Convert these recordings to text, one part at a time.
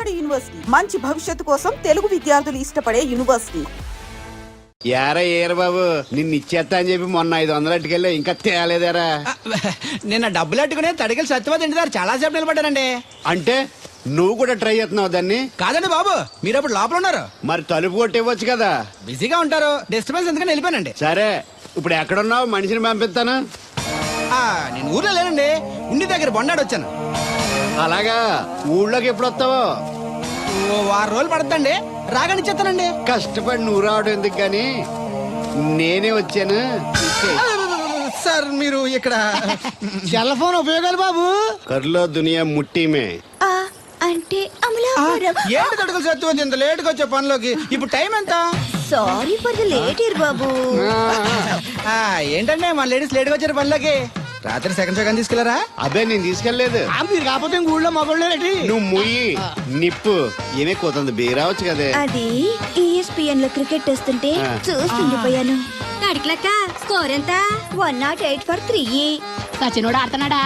Palnadu university మంచి భవిష్యత్తు కోసం తెలుగు విద్యార్థులు ఇష్టపడే యూనివర్సిటీ. ఏరా బాబు నిన్ను ఇచ్చేస్తా అని చెప్పి మొన్న 500 అట్టుకెళ్ళి ఇంకా తేలేదారా? నిన్న డబ్బులు అట్టుకునే తడికలు సత్యవతి ఇంటి దగ్గర చాలా సేపు నిలబడ్డానండి. అంటే నువ్వు కూడా ట్రై చేస్తున్నావు దాన్ని? కాదండి బాబు, మీరు అప్పుడు లోపల ఉన్నారు. మరి తలుపు కొట్టివ్వచ్చు కదా. బిజీగా ఉంటారు, డిస్టర్బెన్స్ ఎందుకని వెళ్ళిపోయానండి. సరే ఇప్పుడు ఎక్కడున్నావు? మనిషిని పంపిస్తాను. నేను ఊర్లో లేనండి, ఇంటి దగ్గర బొండాడు వచ్చాను. అలాగా, ఊళ్ళోకి ఎప్పుడు వస్తావో? ఓ 6 రోజులు పడుతుందండి, రాగానే చెప్తానండి. కష్టపడి నువ్వు రావడం ఎందుకు గాని నేనే వచ్చాను. సార్ మీరు ఇక్కడ సెల్ ఫోన్ ఉపయోగాలు బాబు? కర్లో దునియా ముట్టిమే అంటే అమలాపురం. ఏంటి తడుకులు సత్యవతి ఇంత లేట్ గా వచ్చే పనిలోకి? ఇప్పుడు టైం ఎంత? Sorry for the late year బాబు. ఏంటంటే మన లేడీస్ లేట్ గా వచ్చారు పనిలోకి. రాత్రి సెకండ్ సెకండ్ తీసుకెళ్లారా? అదే నేను తీసుకెళ్లేదు. మీరు కాకపోతే ఊళ్ళో మొబైల్ నువ్వు ముయ్యి నిప్పు ఏమే కోతుంది బీరావచ్చు కదే. అది ESPN లో క్రికెట్ వస్తుంటే చూస్తుండిపోయాను. కడిక్లక్క స్కోర్ ఎంత? 108 for 3. సచినోడు ఆడుతున్నాడా?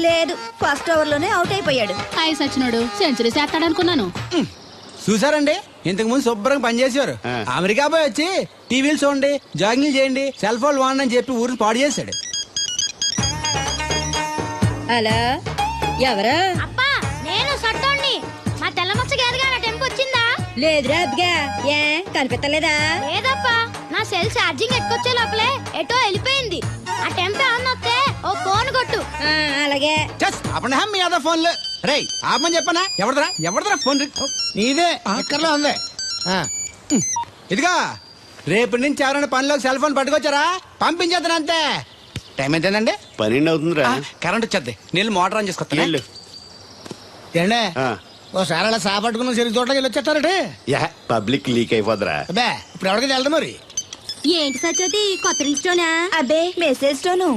లేదు, ఫస్ట్ ఓవర్ లోనే అవుట్ అయిపోయాడు. సచినోడు సెంచరీ చేస్తాడనుకున్నాను. చూసారండి, ఇంతకు ముందు శుభ్రంగా పనిచేసేవారు. అమెరికా పోయి వచ్చి టీవీలు చూడండి, జాగింగ్ చేయండి, సెల్ ఫోన్ వాడండి అని చెప్పి ఊరిని పాడు చేశాడు. అలా ఎవరా? అప్పా నేను సట్టోణ్ణి. మా తెల్లమచ్చ గారిగా నా టెంపు వచ్చిందా? లేదురా అబ్బగా, ఏ కనిపెట్టలేదా? లేదప్పా, నా సెల్ ఛార్జింగ్ ఎక్కొచ్చే లోపలే ఎటో వెళ్ళిపోయింది. ఆ టెంపు ఏమన్నా వస్తే ఓ ఫోన్ కొట్టు. అలాగే. అప్పుడు మీ అదా ఫోన్లు రే ఆపమని చెప్పనా? ఎవడదరా ఫోన్? నీదే ఎక్కర్లో ఉంది. ఇదిగా రేపటి నుంచి ఎవరైనా పనిలోకి సెల్ ఫోన్ పట్టుకొచ్చారా పంపించేద్దాను అంతే. టైం ఎంతేనండి? 12 అవుతుందిరా. కరెంట్ వచ్చేద్ది, నీళ్ళు మోటార్ ఆన్ చేసుకొస్తా. ఏండే ఓసారి అలా సాపట్టుకున్న చెరుకు తోటలోకి వెళ్ళి వచ్చేస్తారటే. Public leak అయిపోద్రా. అబ్బే ఇప్పుడు ఎవరికి వెళ్దాం మరి? ఏంటి సత్యవతి, కొత్త రిజిస్టోనా? అబ్బే మెసేజ్ తోను.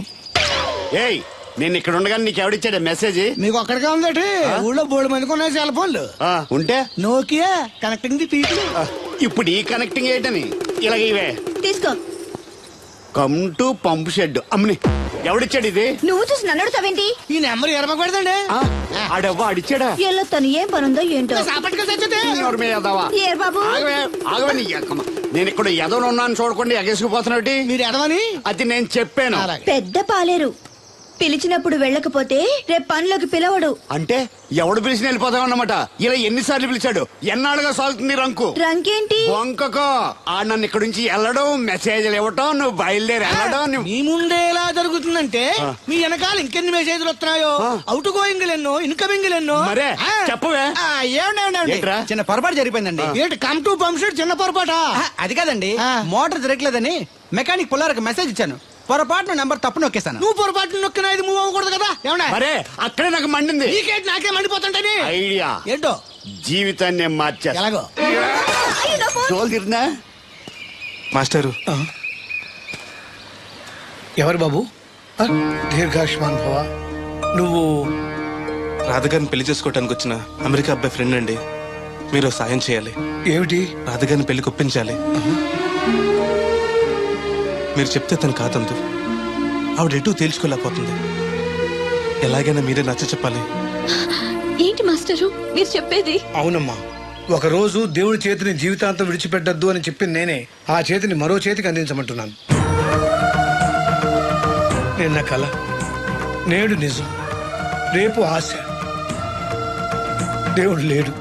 ఏయ్ నేను ఇక్కడ ఉండగా నీకు ఎవడిచ్చాడే మెసేజ్? మీకు ఒక్కడిగా ఉందటి? ఊళ్ళో 3 మందికి ఉన్నాయి సెల్ ఫోన్లు. ఉంటే నోకియా కనెక్టింగ్ ది పీపుల్. ఇప్పుడు ఈ కనెక్టింగ్ ఏంటని ఇలాగ ఇవే తీసుకో. Come to pump shed. అమ్మని ఎవడిచ్చాడు ఇది? నువ్వు చూసి నన్ను అడుగుతావేంటి? ఈ నెంబర్ ఎరమకు పెడదండి. ఆడవ్వ అడిచాడా? ఎల్లో తను ఏం పనుందో ఏంటో. నేను ఇక్కడ ఎదవను ఉన్నాను చూడకుండా ఎగేసుకుపోతున్నట్టు. మీరు ఎదవని అది నేను చెప్పాను. పెద్ద పాలేరు పిలిచినప్పుడు వెళ్ళకపోతే రేపు పనిలోకి పిలవడు. అంటే ఎవడు పిలిచిన వెళ్ళిపోతామన్నమాట. ఇలా ఎన్నిసార్లు పిలిచాడు? ఎన్నాళ్ళుగా సాగుతుంది రంకు. రంకేంటి? వంకకో ఆ నన్ను ఇక్కడ నుంచి వెళ్ళడం, మెసేజ్లు ఇవ్వటం, నువ్వు బయలుదేరి వెళ్ళడం. మీ ముందే ఎలా జరుగుతుందంటే మీ వెనకాల ఇంకెన్ని మెసేజ్లు వస్తున్నాయో. అవుట్ గోయింగ్ ఎన్నో, ఇన్కమింగ్ ఎన్నో. మరే చెప్పవే. చిన్న పొరపాటు జరిగిపోయిందండి. ఏంటి కమ్ టు పంప్ షెడ్ చిన్న పొరపాట? అది కాదండి, మోటార్ తిరగలేదని మెకానిక్ పుల్లారకు మెసేజ్ ఇచ్చాను. పొరపాటున నెంబర్ తప్పు నొక్కేసాను. నువ్వు పొరపాటు నొక్కినా ఇది మూవ్ అవ్వకూడదు కదా. మరే అక్కడే నాకు మండింది. నాకే మండిపోతుంటని ఐడియా ఏంటో జీవితాన్ని మార్చా. ఎలాగో తిరిగినా మాస్టరు. ఎవరు బాబు? దీర్ఘాయుష్మాన్ భవ. నువ్వు రాధగారిని పెళ్లి చేసుకోవటానికి వచ్చిన అమెరికా అబ్బాయి ఫ్రెండ్ అండి. మీరు సాయం చేయాలి. ఏమిటి? రాధగారిని పెళ్లి కొప్పించాలి. మీరు చెప్తే తను కాదందు. ఆవిడ ఎటూ తేల్చుకోలేకపోతుంది. ఎలాగైనా మీరే నచ్చ చెప్పాలి. ఏంటి మాస్టరు మీరు చెప్పేది? అవునమ్మా, ఒకరోజు దేవుడి చేతిని జీవితాంతం విడిచిపెట్టద్దు అని చెప్పింది నేనే. ఆ చేతిని మరో చేతికి అందించమంటున్నాను. నిన్న కల, నేడు నిజం, రేపు ఆశ. దేవుడు లేడు,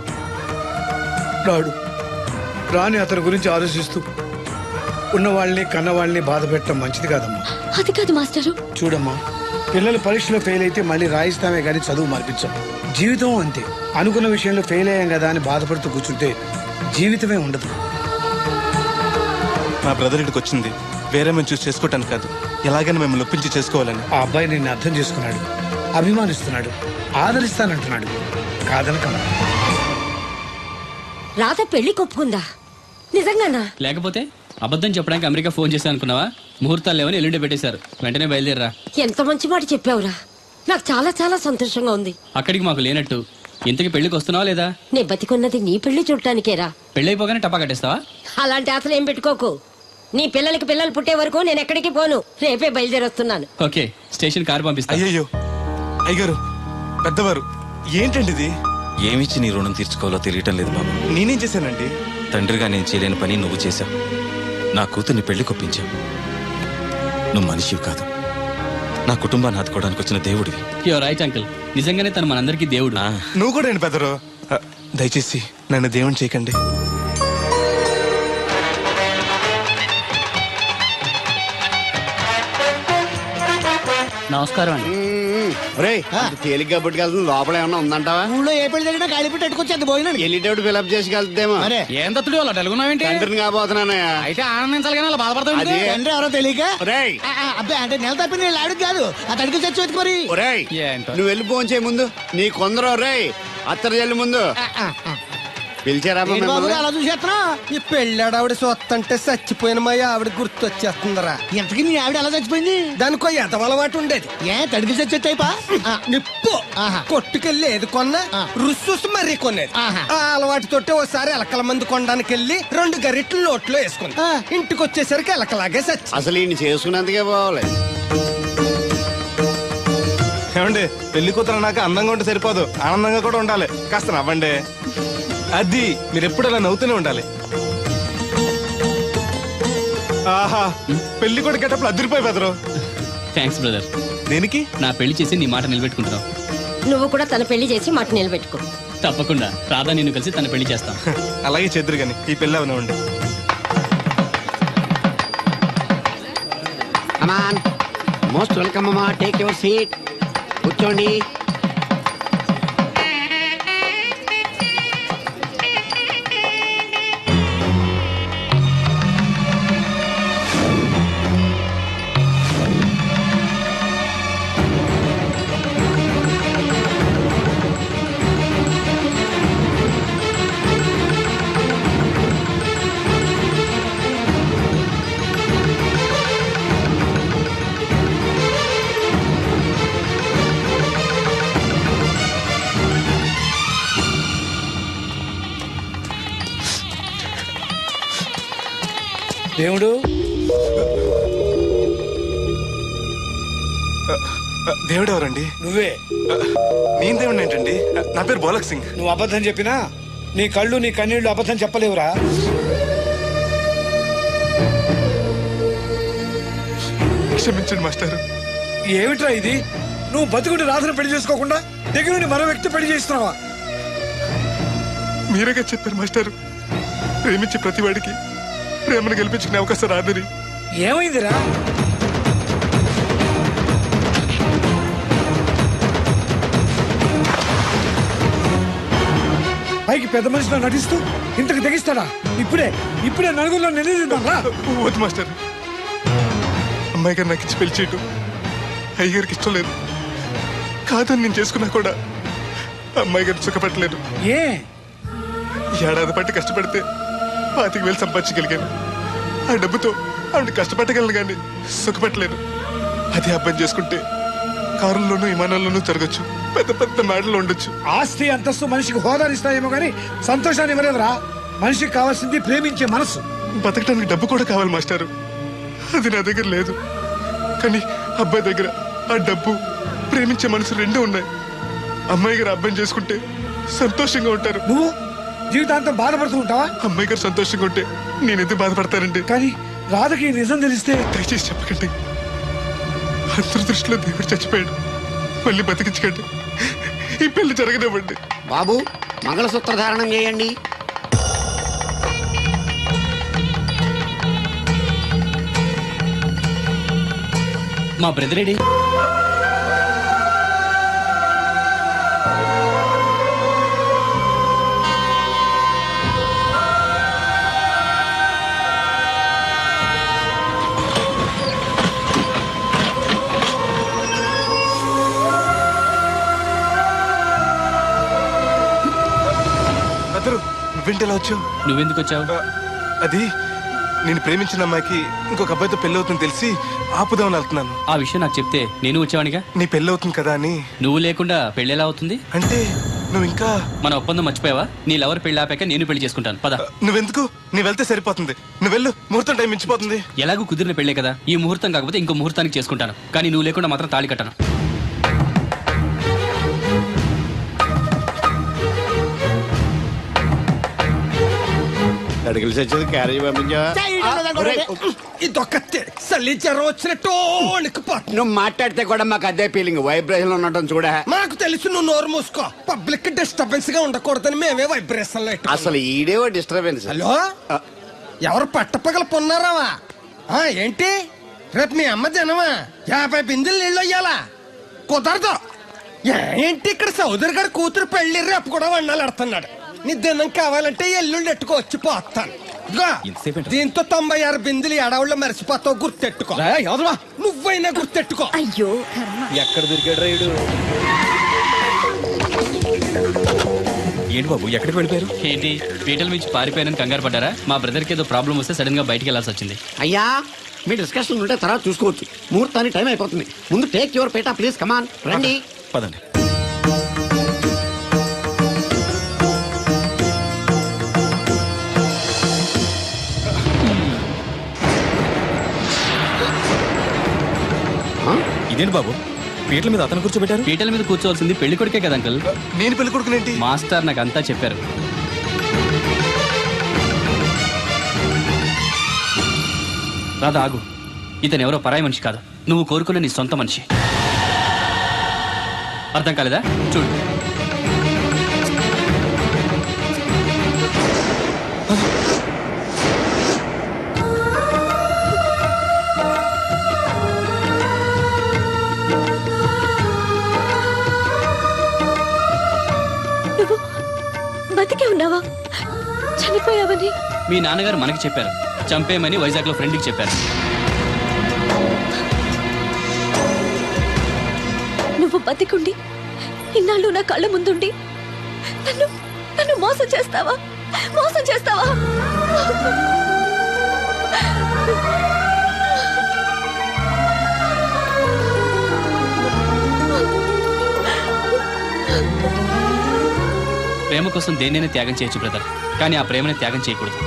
రాడు. రాని అతని గురించి ఆలోచిస్తూ ఉన్నవాళ్ళని కన్నవాళ్ళని బాధ పెట్టడం మంచిది కాదమ్మా. అది కాదు మాస్టరు. చూడమ్మా, పిల్లలు పరీక్షలో ఫెయిల్ అయితే మళ్ళీ రాయిస్తామే కానీ చదువు మార్పించాం. జీవితం అంతే. అనుకున్న విషయంలో ఫెయిల్ అయ్యాం కదా అని బాధపడుతూ కూర్చుంటే జీవితమే ఉండదు. మా బ్రదర్ ఇక్కడికి వచ్చింది వేరే మేము చూసి చేసుకోవటానికి కాదు, ఎలాగైనా మేము ఒప్పించి చేసుకోవాలని. ఆ అబ్బాయి నిన్ను అర్థం చేసుకున్నాడు, అభిమానిస్తున్నాడు, ఆదరిస్తానంటున్నాడు. కాదనకమ్మా. రాధ పెళ్లి కొప్పుకుందా? నిజంగానా? లేకపోతే అబద్ధం చెప్పడానికి అమెరికా ఫోన్ చేశాను అనుకున్నావా? ముహూర్తాలు లేవని ఎల్లుండి పెట్టేశారు. వెంటనే బయలుదేరరా. ఎంత మంచి మాట చెప్పావురా. నాకు చాలా చాలా సంతోషంగా ఉంది. అక్కడికి మాకు లేనట్టు ఇంతకి పెళ్లికి వస్తున్నావా లేదా? నే బతికున్నది నీ పెళ్లి చూడటానికేరా. పెళ్ళైపోగానే టపా కట్టేస్తావా? అలాంటి ఆశలు ఏం పెట్టుకోకు. నీ పిల్లలకి పిల్లలు పుట్టే వరకు నేను ఎక్కడికి పోను. రేపే బయలుదేరొస్తున్నాను. ఓకే, స్టేషన్ కారు పంపిస్తా. అయ్యయ్యో అయ్యగారు, పెద్దవారు, ఏంటండి ఇది? ఏమిచ్చి నీ రుణం తీర్చుకోవాలో తెలియటం లేదు బాబు. నేనేం చేశానండి? తండ్రిగా నేను చేయలేని పని నువ్వు చేశావు. నా కూతుర్ని పెళ్లి కొప్పించావు. నువ్వు మనిషివి కాదు, నా కుటుంబాన్ని ఆదుకోవడానికి వచ్చిన దేవుడివి. యువర్ రైట్ అంకుల్, నిజంగానే తను మనందరికీ దేవుడు. నువ్వు కూడా ఏంటి పెద్దరు? దయచేసి నన్ను దేవుని చేయకండి. నమస్కారం అండి. రేయ్ తేలిగ్గా పుట్టుకెళ్తుంది, లోపల ఏమన్నా ఉందంటావా? ఊళ్ళో ఏ పెళ్లి జరిగినా గాలిపెట్టి ఎట్టుకొచ్చేది పోయినాడు. వెళ్ళేటప్పుడు ఫిలప్ చేసి వెళ్తేమో. అరే ఏం తత్తుడు అలా తెలుగున్నావేంటి? తండ్రిని కాబోతున్నానయ్యా. అయితే ఆనందించాలి కానీ అలా బాధపడతావు. అది తండ్రి ఎవరో తెలియక రేయ్ అబ్బాయి అంటే నెల తప్పింది నేను ఆవిడకి కాదు ఆ తడికి చచ్చి వెతుకు మరి. ఒరేయ్ ఏంటో. నువ్వు వెళ్ళి ఫోన్ చేయ ముందు, నీ కొందరు రేయ్ అత్తరు చెల్లి ముందు పిలిచారా ఏంటి బాబు మిమ్మల్ని? అలా చూసేస్తున్నా? ఈ పెళ్ళాడు ఆవిడ సొత్తంటే చచ్చిపోయిన మా ఆవిడ గుర్తొచ్చేస్తుందరా. ఇంతకీ నీ ఆవిడ ఎలా చచ్చిపోయింది? దానికో ఎంత అలవాటు ఉండేది. ఏ తడికి చచ్చేటైపా? నిప్పు కొట్టుకెళ్ళి ఏది కొన్నా రుస్సుస్ మరీ కొనేది. ఆహా. ఆ అలవాటుతోటి ఓసారి ఎలకల మంది కొనడానికి వెళ్ళి 2 గరిట్లు నోట్లో వేసుకుంది. ఇంటికి వచ్చేసరికి ఎలకలాగే చచ్చి. అసలు ఈయన చేసుకున్నందుకే పోవాలి. ఏమండి, పెళ్లి కూతురు నాకు అందంగా ఉంటే సరిపోదు, ఆనందంగా కూడా ఉండాలి. కాస్త నవ్వండి. అది మీరు ఎప్పుడు అలా నవ్వుతూనే ఉండాలి. ఆహా, పెళ్లి కూడా గెటప్పుడు అదిరిపోయి పెదరు. Thanks brother. దేనికి? నా పెళ్లి చేసి నీ మాట నిలబెట్టుకుంటున్నావు. నువ్వు కూడా తన పెళ్లి చేసి మాట నిలబెట్టుకో. తప్పకుండా రాధా నిన్ను కలిసి తన పెళ్లి చేస్తాం. అలాగే చెద్దురు గాని ఈ పెళ్ళి అవనివ్వండి. అమాన్ మోస్ట్ వెల్కమ్ అమ్మా, టేక్ యువర్ సీట్, కూర్చోండి. దేవుడు దేవుడు ఎవరండి? నువ్వే. నేను దేవుడు ఏంటండి? నా పేరు బోలక్ సింగ్. నువ్వు అబద్ధం చెప్పినా నీ కళ్ళు నీ కన్నీళ్లు అబద్ధం చెప్పలేవురా. క్షమించండి మాస్టారు. ఏమిట్రా ఇది? నువ్వు బతుకుని రాధను పెళ్లి చేసుకోకుండా దగ్గర నుండి మరో వ్యక్తి పెళ్లి చేస్తున్నావా? మీరేగా చెప్పారు మాస్టారు, ప్రేమించే ప్రతి వాడికి ప్రేమను గెలిపించుకునే అవకాశం రాదని. ఏమైందిరా? పైకి పెద్ద మనిషిలో నటిస్తూ ఇంతకు తెగిస్తాడా? ఇప్పుడే నలుగురిలో నిలదీద్దాం రా. వద్దు మాస్టర్, అమ్మాయి గారు నాకు ఇచ్చి పెళ్లి చేయటం అయ్యగారికి ఇష్టం లేదు. కాదని నేను చేసుకున్నా కూడా అమ్మాయి గారు సుఖపెట్టలేదు. ఏ ఏడాది పట్టి కష్టపడితే 25,000 సంపాదించగలిగాను. ఆ డబ్బుతో ఆవిడ కష్టపట్టగలను కానీ సుఖపెట్టలేదు. అదే అబ్బాయి చేసుకుంటే కారుల్లోనూ విమానాల్లోనూ తిరగచ్చు, పెద్ద పెద్ద మేడలు ఉండొచ్చు. ఆస్తి అంతస్తు మనిషికి హోదానిస్తాయేమో కానీ సంతోషాన్ని ఇవ్వలేదురా. మనిషికి కావాల్సింది ప్రేమించే మనసు. బతకడానికి డబ్బు కూడా కావాలి మాస్టారు, అది నా దగ్గర లేదు. కానీ అబ్బాయి దగ్గర ఆ డబ్బు, ప్రేమించే మనసు రెండూ ఉన్నాయి. అమ్మాయి గారు అబ్బాయిని చేసుకుంటే సంతోషంగా ఉంటారు. నువ్వు జీవితాంతం బాధపడుతూ ఉంటావా? అమ్మాయి గారు సంతోషంగా ఉంటే నేనెందుకు బాధపడతానండి? కానీ రాధకి ఈ నిజం తెలిస్తే దయచేసి చెప్పకండి. అందరి దృష్టిలో దేవుడు చచ్చిపోయాడు, మళ్ళీ బతికించకండి. ఈ పెళ్లి జరగనివ్వండి. బాబు మంగళసూత్ర ధారణం చేయండి. మా బ్రదర్ ఏడి? అతను నువ్వేంటి ఎలా వచ్చావు? నువ్వెందుకు వచ్చావు? అది నేను ప్రేమించిన అమ్మాయికి ఇంకొక అబ్బాయితో పెళ్లి అవుతుంది తెలిసి ఆపుదామని వెళ్తున్నాను. ఆ విషయం నాకు చెప్తే నేను వచ్చావనిగా. నీ పెళ్లి అవుతుంది కదా అని. నువ్వు లేకుండా పెళ్లి ఎలా అవుతుంది? అంటే నువ్వు ఇంకా మన ఒప్పందం మర్చిపోయావా? నీ లవర్ పెళ్లి ఆపాక నేను పెళ్లి చేసుకుంటాను. పద. నువ్వెందుకు? నీ వెళ్తే సరిపోతుంది. నువ్వు వెళ్ళు, ముహూర్తం టైం మించిపోతుంది. ఎలాగూ కుదిరిన పెళ్లే కదా, ఈ ముహూర్తం కాకపోతే ఇంకో ముహూర్తానికి చేసుకుంటాను. కానీ నువ్వు లేకుండా మాత్రం తాళి కట్టను. అడుగులు చచ్చేది క్యారేజ్ పంపించావా ఇదొక చలి జ్వరం వచ్చినట్టు వణికిపోతుంది. నువ్వు మాట్లాడితే కూడా మాకు అదే ఫీలింగ్ వైబ్రేషన్ ఉండటం చూడ. మాకు తెలుసు, నువ్వు నోరు మూసుకో. పబ్లిక్ డిస్టర్బెన్స్ గా ఉండకూడదని మేమే వైబ్రేషన్ లో పెట్టుకున్నాం. అసలు ఈడేవో డిస్టర్బెన్స్. హలో, ఎవరు పట్టపగల పొన్నారావా? ఏంటి రేపు మీ అమ్మ జనమా 50 బిందెలు నీళ్ళు అయ్యాలా? కుదరదు. ఏంటి ఇక్కడ సౌదరి గారి కూతురు పెళ్లి రేపు కూడా వండాలి ఆడుతున్నాడు. నీ దినం కావాలంటే ఎల్లుండి ఎట్టుకో వచ్చి పోతాను. దీంతో 96 బిందెలు ఎడవుల్లో మరిచిపోతావు, గుర్తెట్టుకో. నువ్వైనా గుర్తెట్టుకో. అయ్యో ఎక్కడ దొరికాడు రైడు? ఏంటి బాబు, ఎక్కడికి వెళ్ళిపోయారు? ఏంటి పీటల నుంచి పారిపోయానని కంగారు పడ్డారా? మా బ్రదర్కి ఏదో ప్రాబ్లం వస్తే సడన్ గా బయటికి వెళ్లాల్సి వచ్చింది. అయ్యా, మీ డిస్కషన్ ఉంటే తర్వాత చూసుకోవచ్చు. ముహూర్తానికి టైం అయిపోతుంది. ముందు టేక్ యువర్ పేటా ప్లీజ్. కమాన్ రండి. పదండి. ఇదేంటి బాబు, పీటల మీద అతను కూర్చోబెట్టారు? పీటల మీద కూర్చోవలసింది పెళ్లి కొడుకే కదా అంకుల్. నేను పెళ్లి కొడుకునేంటి? మాస్టర్ నాకు అంతా చెప్పారు. రాధా ఆగు, ఇతను ఎవరో పరాయి మనిషి కాదు, నువ్వు కోరుకునే నీ సొంత మనిషి. అర్థం కాలేదా? చూడు. బతికే ఉన్నావా? చనిపోయావని మీ నాన్నగారు మనకి చెప్పారు, చంపేయమని వైజాగ్ లో ఫ్రెండ్కి చెప్పారు. నువ్వు బతికుండి ఇన్నాళ్ళు నా కళ్ళ ముందుండి నన్ను మోసం చేస్తావా? మోసం చేస్తావా? ప్రేమ కోసం దేన్నైనా త్యాగం చేయొచ్చు బ్రదర్, కానీ ఆ ప్రేమని త్యాగం చేయకూడదు.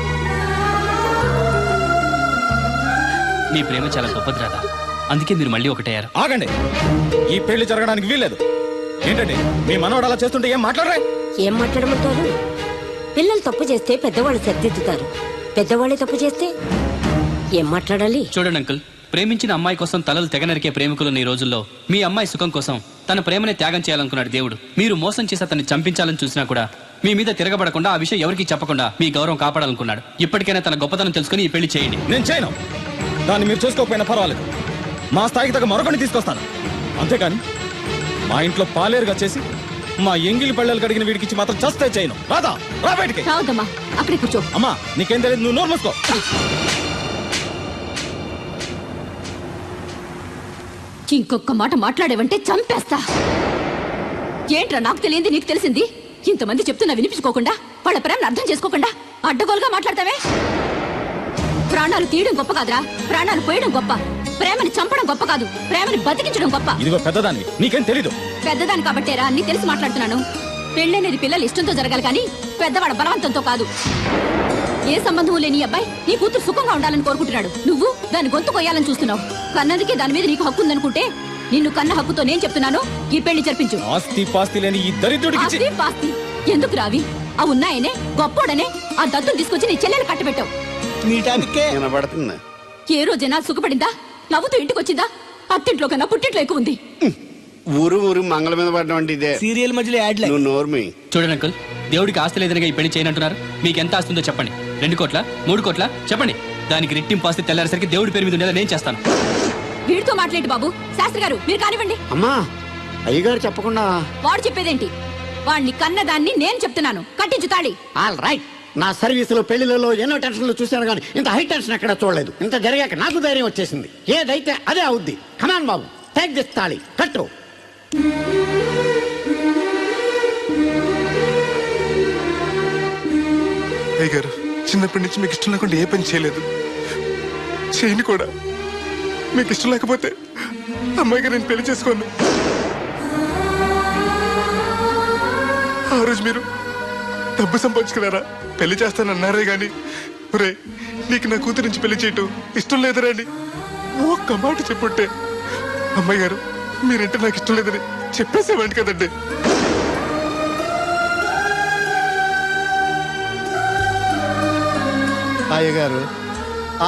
మీ ప్రేమ చాలా గొప్పది రాదా, అందుకే మీరు మళ్ళీ ఒకటయ్యారు. ఆగండి, ఈ పెళ్లి జరగడానికి వీల్లేదు. ఏంటండి మీ మనవాడు అలా చేస్తుంటే ఏం మాట్లాడరా? ఏం మాట్లాడమంటారు? పిల్లలు తప్పు చేస్తే పెద్దవాళ్ళు సరిదిద్దుతారు, పెద్దవాళ్ళే తప్పు చేస్తే ఏం మాట్లాడాలి? చూడండి అంకుల్, ప్రేమించిన అమ్మాయి కోసం తలలు తెగనరికే ప్రేమికులున్న ఈ రోజుల్లో మీ అమ్మాయి సుఖం కోసం తన ప్రేమని త్యాగం చేయాలనుకున్నాడు దేవుడు. మీరు మోసం చేసి అతన్ని చంపించాలని చూసినా కూడా మీ మీద తిరగబడకుండా ఆ విషయం ఎవరికి చెప్పకుండా మీ గౌరవం కాపాడాలనుకున్నాడు. ఇప్పటికైనా తన గొప్పతనం తెలుసుకుని ఈ పెళ్లి చేయండి. నేను చేయను. దాన్ని మీరు చూసుకోకపోయినా పర్వాలేదు, మా స్థాయికి తగ్గ మరొకరిని తీసుకొస్తాను. అంతేకాని మా ఇంట్లో పాలేరుగా చేసి మా ఎంగిలి పళ్ళలు కడిగిన వీడికి మాత్రం చస్తే చేయను. రాదా, రా బయటికి. రావద్దమ్మా, అక్కడే కూర్చో. అమ్మా నీకేం తెలియదు, నువ్వు నోరు మూసుకో. ఇంకొక మాట మాట్లాడేవంటే చంపేస్తా. ఏంట్రా నాకు తెలియంది నీకు తెలిసింది? ఇంతమంది చెప్తున్నా వినిపించుకోకుండా, వాళ్ళ ప్రేమను అర్థం చేసుకోకుండా అడ్డగోలుగా మాట్లాడతావే. ప్రాణాలు తీయడం గొప్ప కాదురా, ప్రాణాలు పోయడం గొప్ప. ప్రేమని చంపడం గొప్ప కాదు, ప్రేమని బతికించడం గొప్ప. ఇదిగో పెద్దదాన్ని, నీకేం తెలీదు. పెద్దదాని కాబట్టేరా అన్ని తెలిసి మాట్లాడుతున్నాను. పెళ్ళనేది పిల్లలు ఇష్టంతో జరగాలి కానీ పెద్దవాడ బలవంతంతో కాదు. ఏ సంబంధం లేని అబ్బాయి నీ కూతురు సుఖంగా ఉండాలని కోరుకుంటున్నాడు. నువ్వు దాన్ని గొంతు కొయ్యాలని చూస్తున్నావు. కన్నదికే దాని మీద నీకు హక్కు ఉందనుకుంటే నిన్ను కన్న హక్కుతో నేను చెప్తున్నాను, ఈ పెళ్లి జరిపించు. ఆస్తి పాస్తి లేని ఈ దరిద్రుడికి ఆస్తి పాస్తి ఎందుకు రావి? ఆ ఉన్నాయనే గొప్పోడనే ఆ దత్తుని తీసుకొచ్చి నీ చెల్లెలు కట్టబెట్టావు. వినబడుతుంది. ఏ రోజైనా సుఖపడిందా? నవ్వుతూ ఇంటికి వచ్చిందా? అత్తింట్లో కన్నా పుట్టింట్లో ఎక్కువ ఉంది. ఊరు ఊరు మంగళ మీద పడడం అంటే ఇదే. సీరియల్ మధ్యలో యాడ్ నువ్వు నోర్మి. చూడండి అంకుల్, దేవుడికి ఆస్తి లేదనగా ఈ పెళ్లి చేయనంటున్నారు. మీకు ఎంత ఆస్తి ఉందో చెప్పండి. 2 కోట్ల 3 కోట్ల చెప్పండి. దానికి రెట్టింపు ఆస్తి తెల్లారేసరికి దేవుడి పేరు మీద ఉండేలా నేను చేస్తాను. వీడితో మాట్లాడి బాబు. శాస్త్రి గారు మీరు కానివ్వండి. అమ్మా, అయ్యగారు చెప్పకుండా వాడు చెప్పేదేంటి? వాడిని కన్నదాన్ని నేను చెప్తున్నాను, కట్టించు తాళి. All right. నా సర్వీసులో పెళ్లిలలో ఎన్నో టెన్షన్లు చూశాను కానీ ఇంత హై టెన్షన్ ఎక్కడ చూడలేదు. ఇంత జరిగాక నాకు ధైర్యం వచ్చేసింది. ఏదైతే అదే అవుద్ది. కమాన్ బాబు, టేక్ దిస్ తాళి, కట్టు. అయ్యగారు, చిన్నప్పటి నుంచి మీకు ఇష్టం లేకుండా ఏ పని చేయలేదు, చేయను కూడా. మీకు ఇష్టం లేకపోతే అమ్మాయి గారు నేను పెళ్లి చేసుకోను. ఆ రోజు మీరు డబ్బు సంపాదించుకున్నారా, పెళ్లి చేస్తానన్నారే గాని ఒరే నీకు నా కూతురు నుంచి పెళ్లి చేయటం ఇష్టం లేదరా అని ఒక్క మాట చెప్పుంటే అమ్మాయి గారు మీరంటే నాకు ఇష్టం లేదని చెప్పేసేవాడి కదండి. అయ్యగారు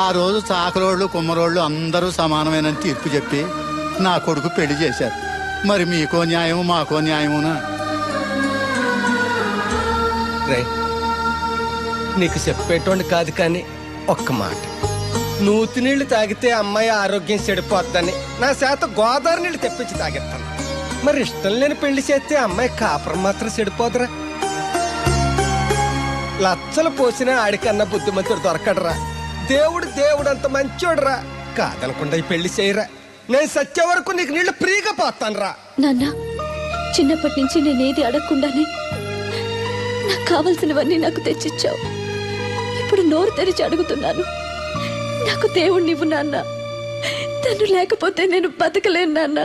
ఆ రోజు చాకరోళ్ళు కుమ్మరోళ్ళు అందరూ సమానమైన తీర్పు చెప్పి నా కొడుకు పెళ్లి చేశారు. మరి మీకో న్యాయము మాకో న్యాయమునా? రే నీకు చెప్పేటోండి కాదు కానీ ఒక్క మాట, నూతి నీళ్లు తాగితే అమ్మాయి ఆరోగ్యం చెడిపోద్దని నా చేత గోదావరి నీళ్లు తెప్పించి తాగేస్తాను. మరి ఇష్టం లేని పెళ్లి చేస్తే అమ్మాయి కాపురం మాత్రం చెడిపోదురా? లచ్చలు పోసినా ఆడికన్నా బుద్ధిమంతుడు దొరకడరా. దేవుడు అంత మంచోడురా. కాదనకుండా ఈ పెళ్లి చేయరా. నేను సత్య వరకు నీకు నీళ్లు ఫ్రీగా పోతాను రా. నాన్న, చిన్నప్పటి నుంచి నేనేది అడగకుండానే నాకు కావలసినవన్నీ నాకు తెచ్చిచ్చావు. ఇప్పుడు నోరు తెరిచి అడుగుతున్నాను, నాకు దేవుణ్ణివ్వు నాన్న. తను లేకపోతే నేను బతకలేను నాన్న.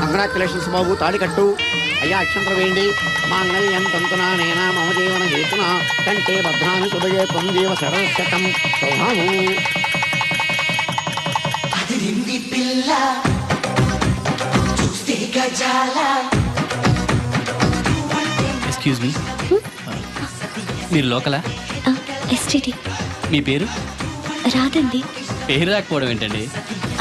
కంగ్రాచులేషన్స్ బాబు, తాళి కట్టు. అయ్యా అక్షంతలు వేయండి. మాంగళ్యం తంతునా నేనా మమ జీవన హేతున కంటే భద్రాన్ని సుభగే త్వం జీవ శరశతం శోభము. ఎక్స్క్యూజ్ మీ, మీరు లోకలా? ఎస్టీటీ. మీ పేరు? రాదండి. పేరు రాకపోవడం ఏంటండి?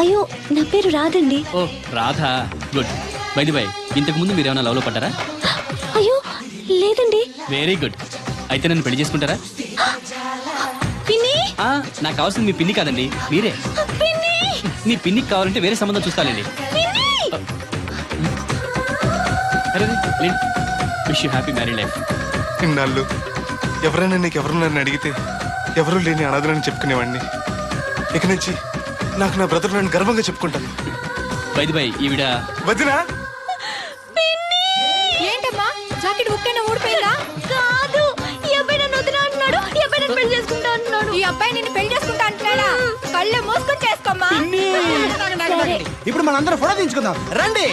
అయ్యో, నా పేరు రాదండి. ఓ Radha, good. By the way, ఇంతకు ముందు మీరు ఏమైనా లవ్లో పడ్డారా? అయ్యో లేదండి. Very good. అయితే నన్ను పెళ్లి చేసుకుంటారా? పిన్ని, నాకు కావాల్సింది మీ పిన్ని కాదండి, మీరే. పిన్ని, నీ పిన్నికి కావాలంటే వేరే సంబంధం చూస్తానండి. Wish you happy married life. ఇన్నాళ్ళు ఎవరైనా నీకు ఎవరున్నారని అడిగితే ఎవరూ లేని అనాథలని చెప్పుకునేవాడిని. ఇక నుంచి నాకు నా బ్రదర్ నన్ను గర్వంగా చెప్పుకుంటాను. బై ది బై, ఈవిడ వదినా. ఏంటమ్మా జాకెట్ ఉక్కైనా ఊడిపోయిందా? కాదు, ఈ అబ్బాయి నన్ను వదినా అంటున్నాడు. ఈ అబ్బాయి నన్ను పెళ్లి చేసుకుంటా అంటున్నాడు. ఈ అబ్బాయి నిన్ను పెళ్లి చేసుకుంటా అంటున్నాడా? కళ్ళు మూసుకొని చేసుకోమ్మా. ఇప్పుడు మనందరం ఫోటో తీయించుకుందాం రండి.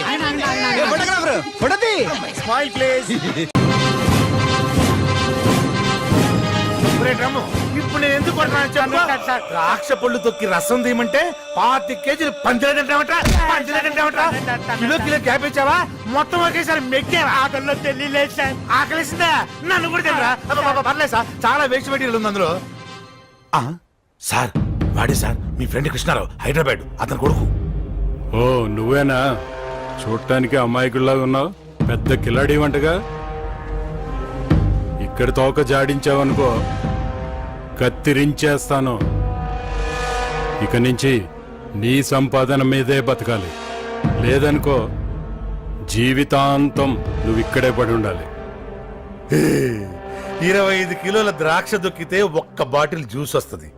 ఫోటోగ్రాఫర్ ఫోటో తీ. Smile please. ఇప్పుడు నేను ఎందుకు ద్రాక్ష పళ్ళు తొక్కి రసం తీయమంటే 25 కేజీలు పంచలేదంటావట కిలో క్యాబేజావా మొత్తం ఒకేసారి మెక్కావా? ఆకలిలో తెలియలేదు సార్. ఆకలిసిందా? నన్ను కూడా తినరా? పర్లేదు సార్, చాలా వేస్ట్ మెటీరియల్ ఉంది అందులో. సార్ వాడే సార్, మీ ఫ్రెండ్ కృష్ణారావు, హైదరాబాద్, అతను కొడుకు. ఓ నువ్వేనా? చూడటానికి అమ్మాయికుల్లాగా ఉన్నావు, పెద్ద కిలాడి వంటగా. ఇక్కడ తోక జాడించావనుకో కత్తిరించేస్తాను. ఇక నుంచి నీ సంపాదన మీదే బతకాలి, లేదనుకో జీవితాంతం నువ్వు ఇక్కడే పడి ఉండాలి. 25 కిలోల ద్రాక్ష దొక్కితే ఒక్క బాటిల్ జ్యూస్ వస్తుంది.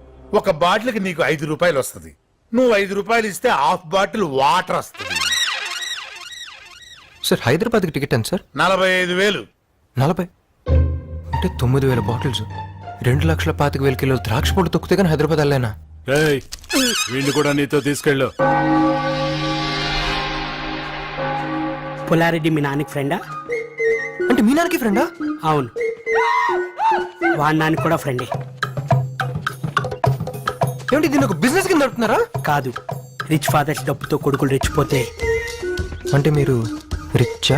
ఒక బాటిల్కి నీకు 5 రూపాయలు వస్తుంది. నువ్వు 5 రూపాయలు ఇస్తే హాఫ్ బాటిల్ వాటర్ వస్తుంది. సార్ హైదరాబాద్కి టికెట్ ఎంత సార్? 45,000. 40 అంటే 9,000 బాటిల్స్, 2,25,000 కిలోలు ద్రాక్ష పొడి తొక్కితే కానీ హైదరాబాద్ వెళ్ళానా? వీళ్ళు కూడా నీతో తీసుకెళ్ళు. పుల్లారెడ్డి మీ నాన్నకి ఫ్రెండా? అంటే మీ నాన్నకి ఫ్రెండా? అవును, వాడి నాన్న కూడా ఫ్రెండే. ఏమిటి దీన్ని ఒక బిజినెస్ కింద నడుపుతున్నారా? కాదు, రిచ్ ఫాదర్స్ డబ్బుతో కొడుకులు రెచ్చిపోతే. అంటే మీరు రిచ్చా?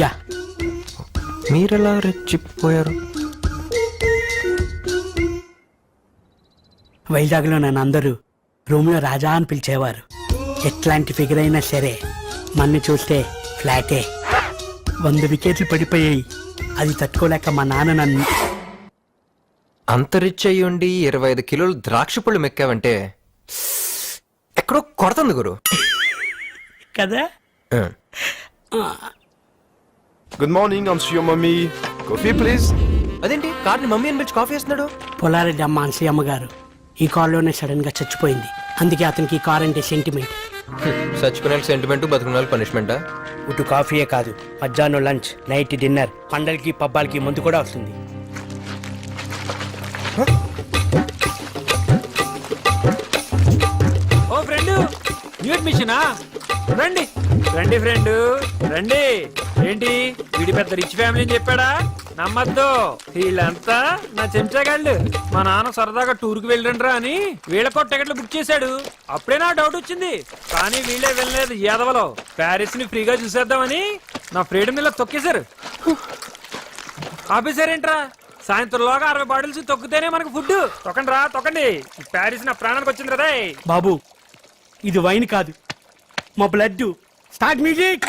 యా. మీరెలా రెచ్చిపోయారు? వైజాగ్లో నన్ను అందరూ రూమ్లో రాజా అని పిలిచేవారు. ఎట్లాంటి ఫిగర్ అయినా సరే మన్ని చూస్తే ఫ్లాటే. 100 వికెట్లు పడిపోయాయి. అది తట్టుకోలేక మా నాన్న నన్ను. అంత రిచ్ అయ్యుండి 25 కిలోలు ద్రాక్ష పళ్ళు మెక్కావంటే ఎక్కడో కొడుతుంది గురు కదా. Good morning, Anasuya mummy. Coffee please. అదేంటి కార్ని మమ్మీ అని పిలిచి కాఫీ వేస్తున్నాడు? పుల్లారెడ్డి అమ్మ అన్సూయమ్మ గారు ఈ కారులోనే సడన్ గా చచ్చిపోయింది. అందుకే అతనికి ఈ కార్ అంటే సెంటిమెంట్. చచ్చిపోయిన సెంటిమెంట్, బతుకున్న పనిష్మెంటా? ఇటు కాఫీయే కాదు, మధ్యాహ్నం లంచ్, నైట్ డిన్నర్, పండగలకి పబ్బాలకి ముందు కూడా వస్తుంది. ఓ ఫ్రెండ్, న్యూ అడ్మిషనా? రండి రండి ఫ్రెండ్ రండి. ఏంటి వీడి పెద్ద రిచ్ ఫ్యామిలీ అని చెప్పాడా? నమ్మద్దు, వీళ్ళంతా నా చెంచాగాళ్ళు. మా నాన్న సరదాగా టూర్ కి వెళ్ళండ్రా అని వీళ్ళకో టికెట్లు బుక్ చేశాడు. అప్పుడే నా డౌట్ వచ్చింది, కానీ వీళ్ళే వెళ్ళలేదు. యాదవలో ప్యారిస్ ని ఫ్రీగా చూసేద్దామని నా ఫ్రీడమ్ ఇలా తొక్కేశారు. ఆపేశారేంట్రా? సాయంత్రంలోగా 60 బాటిల్స్ తొక్కితేనే మనకు ఫుడ్. తొక్కండి రా, తొక్కండి. ప్యారిస్ నా ప్రాణానికి వచ్చింది కదా. బాబు ఇది వైన్ కాదు, మా బ్లడ్. Start music.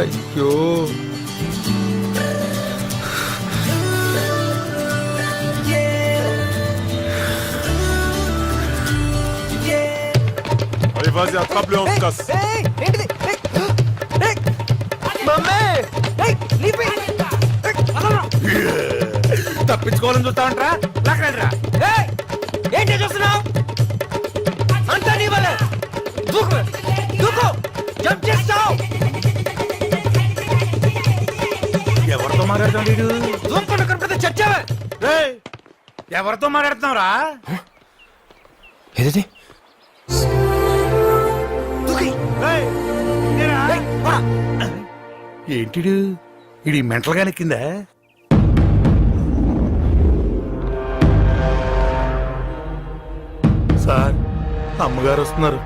అయ్యో Allez, vas-y, attrape-le en casse. తప్పించుకోవాలని చూస్తా ఉంటా. ఏంటి చూస్తున్నావు? అంతా నీ వల్లే. దూకు, దూకు, జంప్ చేస్తావు. ఎవరితో మాట్లాడుతావు వీడు? దూకుండా కనిపిస్తే చచ్చావే. రేయ్, ఎవరితో మాట్లాడుతున్నావురా? ఏది రేయ్, ఇదేరా? ఏంటిడు ఇది మెంటల్ గా నెక్కిందా? సార్, అమ్మగారు వస్తున్నారు.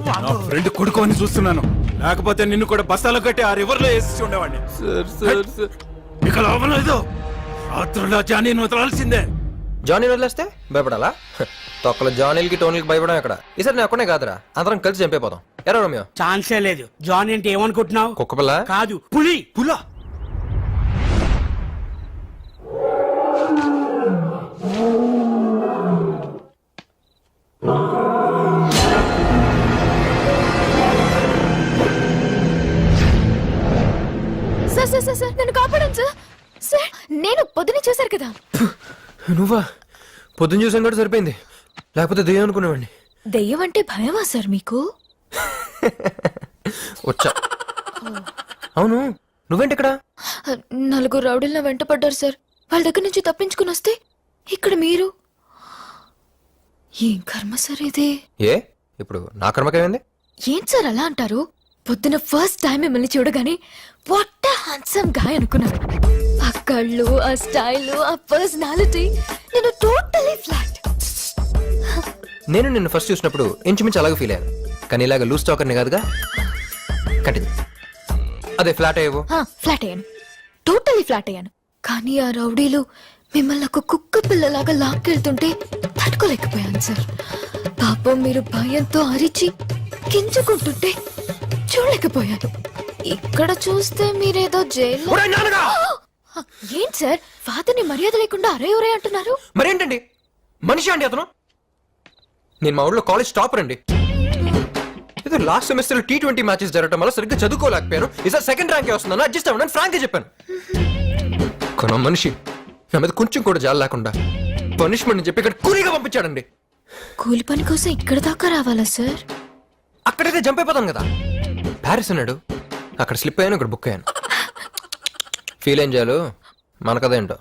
నా ఫ్రెండ్ కొడుకు అని చూస్తున్నాను, లేకపోతే నిన్ను కూడా బస్తాలో కట్టి ఆ రివర్ లో వేసి ఉండేవాడిని. ఇక లోపల లేదు, రాత్రుల్లో జానీని వదలాల్సిందే. జానీ వదిలేస్తే భయపడాలా? తొక్కల జానీలకి టోనీలకి భయపడం ఎక్కడ? ఈసారి నేను ఒక్కనే కాదురా, అందరం కలిసి చంపేపోతాం. ఎరా రమ్యో? ఛాన్సే లేదు. జానీ అంటే ఏమనుకుంటున్నావు? కుక్కపిల్ల కాదు, పులి. పుల్ల? సార్ సార్ సార్ సార్ నన్ను కాపాడండి సార్. సార్ నేను పొద్దునే చూశారు కదా. నువ్వా? పొద్దున్న చూసాను కూడా సరిపోయింది, లేకపోతే దెయ్యం అనుకునేవాడిని. దెయ్యం అంటే భయమా సార్ మీకు? వచ్చా. అవును, నువ్వేంటి ఇక్కడ? 4 రౌడీలను వెంట పడ్డారు సార్. వాళ్ళ దగ్గర నుంచి తప్పించుకుని వస్తే ఇక్కడ మీరు. ఏం కర్మ సార్ ఇది? ఏ ఇప్పుడు నా కర్మకేమైంది? ఏం సార్ అలా అంటారు? పొద్దున ఫస్ట్ టైం మిమ్మల్ని చూడగానే వాట్ ఎ హ్యాండ్సమ్ గాయ్ అనుకున్నాను. ఆ కళ్ళు, ఆ స్టైల్, ఆ పర్సనాలిటీ, నేను టోటలీ ఫ్లాట్. నేను నిన్ను ఫస్ట్ చూసినప్పుడు ఇంచుమించు అలాగే ఫీల్ అయ్యాను, కానీ ఇలాగ లూజ్ టాకర్ని కాదుగా. కంటిన్యూ. అదే ఫ్లాట్ అయ్యేవో. ఫ్లాట్ అయ్యాను, టోటలీ ఫ్లాట్ అయ్యాను. కానీ ఆ రౌడీలు మిమ్మల్ని ఒక కుక్క పిల్లలాగా లాక్కెళ్తుంటే తట్టుకోలేకపోయాను సార్. పాపం మీరు భయంతో అరిచి గింజుకుంటుంటే చూడలేకపోయాను. ఇక్కడ చూస్తే మీరేదో జైల్లో. ఏంటి సార్, ఫాదర్ని మర్యాద లేకుండా అరే ఒరే అంటున్నారు? మరేంటండి, మనిషి అండి అతను. నేను మా ఊళ్ళో కాలేజ్ టాపర్ అండి. ఏదో లాస్ట్ సెమిస్టర్ T20 మ్యాచెస్ జరగడం వల్ల సరిగ్గా చదువుకోలేకపోయాను. ఈసారి సెకండ్ ర్యాంకే వస్తుందని అడ్జస్ట్ అవ్వడానికి ఫ్రాంక్ గా చెప్పాను. కొన మనిషి నా మీద కొంచెం కూడా జాలి లేకుండా పనిష్మెంట్ చెప్పి ఇక్కడ కూలీగా పంపించాడండి. కూలి పని కోసం ఇక్కడ దాకా రావాలా సార్? అక్కడైతే జంప్ అయిపోతాను కదా. ప్యారిస్ అన్నాడు, అక్కడ స్లిప్ అయ్యాను, ఇక్కడ బుక్ అయ్యాను. ఫీల్ ఏం చేయాలి మన కథ ఏంటో.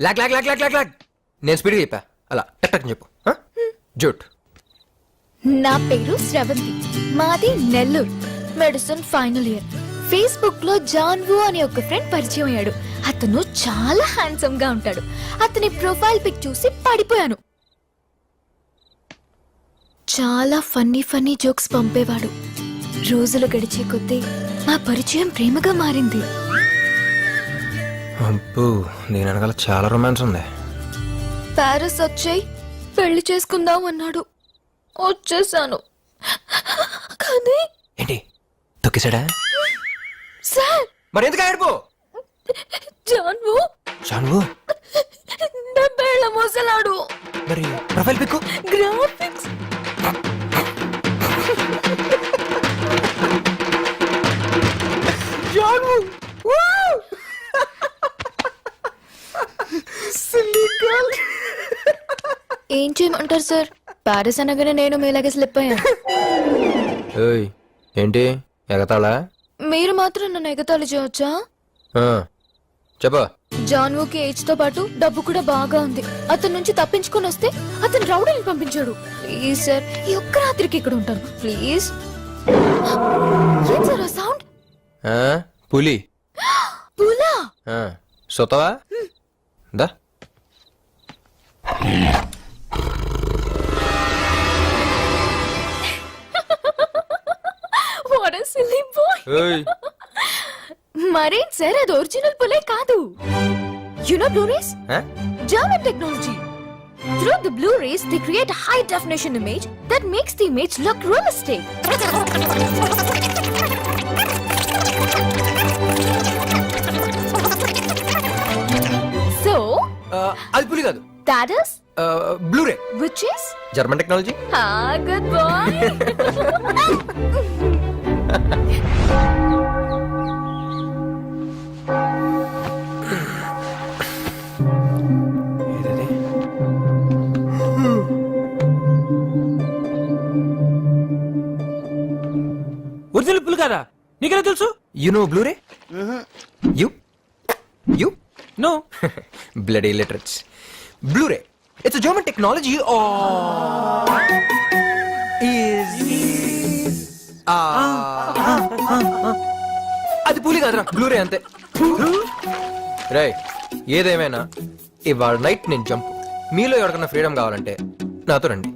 లాగ్ లాగ్ లాగ్ లాగ్ లాగ్ లాగ్. నేను స్పీడ్గా చెప్పా, అలా టక్ టక్ చెప్పు. జూట్. నా పేరు శ్రవంతి, మాది Nellore. Medicine final year. Facebook లో జాన్వు అనే ఒక ఫ్రెండ్ పరిచయం అయ్యాడు. అతను చాలా హ్యాండ్సమ్ గా ఉంటాడు. అతని ప్రొఫైల్ పిక్ చూసి పడిపోయాను. చాలా ఫన్నీ ఫన్నీ జోక్స్ పంపేవాడు. రోజులు గడిచే కొద్దీ మా పరిచయం ప్రేమగా మారింది. అబ్బో, దీని వెనకాల చాలా రొమాన్స్ ఉంది. ప్యారిస్ వచ్చాయి, పెళ్లి చేసుకుందాం అన్నాడు. వచ్చేసాను. కానీ ఏంటి తొక్కేశాడా? సార్ మరి ఎందుకు ఆడిపో? జాన్వు జాన్వు 70 ఏళ్ల మోసలాడు. మరి ప్రొఫైల్ పిక్, గ్రాఫిక్స్. ఏం చేయమంటారు సార్? ప్యారిస్ అనగానే నేను మీలాగే స్లిప్ అయ్యాను. ఏయ్, ఏంటి ఎగతాళా? మీరు మాత్రం నన్ను ఎగతాళి చేయవచ్చా? చెప్పా. జాన్వుకి ఏజ్ తో పాటు డబ్బు కూడా బాగా ఉంది. అతని నుంచి తప్పించుకొని వస్తే అతను రౌడీని పంపించాడు. ప్లీజ్ సార్, ఈ ఒక్క రాత్రికి ఇక్కడ ఉంటాను ప్లీజ్. ఏం సార్ ఆ సౌండ్? పులి. పులా? సొతవా దా. What a silly boy. మరేం సార్, అది ఒరిజినల్ పులే కాదు. You know Blu-rays? German technology. Through the Blu-rays, they create a high definition image that makes the image look realistic. So, అది పులి కాదు. that is Blu-ray. which is German technology. good boy. Original పులి కదా? నీకెలా తెలుసు? You know Blu-ray? You know. Bloody literates. Blu-ray, it's German technology. అది పులి కాదురా, బ్లూరే అంతే. రే, ఏదేమైనా ఇవాళ నైట్ నేను జంప్. మీలో ఎవరికైనా ఫ్రీడమ్ కావాలంటే నాతో రండి.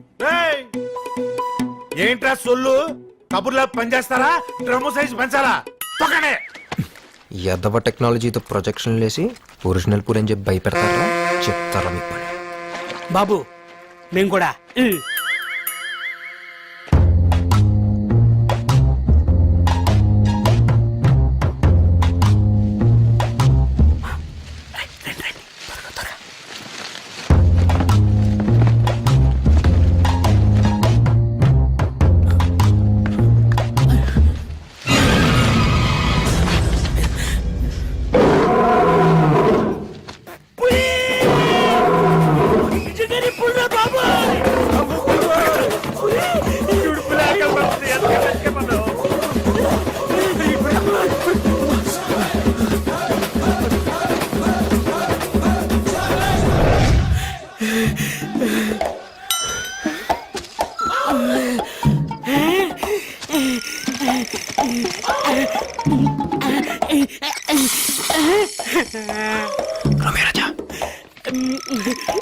ఏంట్రా సొల్లు? కబుర్లా పనిచేస్తారా? డ్రమ్ము సైజ్ పెంచాలా? తొక్కనే. ఎదవ టెక్నాలజీతో ప్రొజెక్షన్ లేసి ఒరిజినల్ పూరి అని చెప్పి భయపెడతారా? చెప్తారా మీకు పని? బాబు మేము కూడా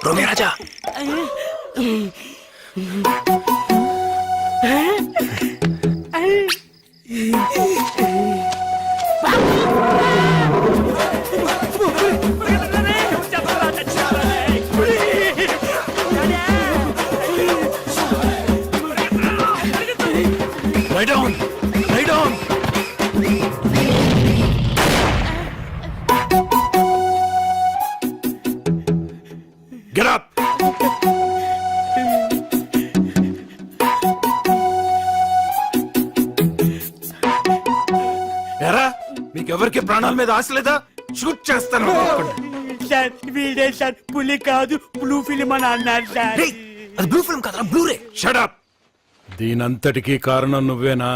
రోమియో రాజా. Lie down! Lie down! Get up! ఎరా, మీకెవరికి ప్రాణాల మీద ఆశ లేదా? షూట్ చేస్తాను. సార్ వీడే సార్, పులి కాదు బ్లూ ఫిలిం అని అన్నారు సార్. అది బ్లూ ఫిల్మ్ కాదు, బ్లూరే. Shut up. దీనంతటికీ కారణం నువ్వేనా?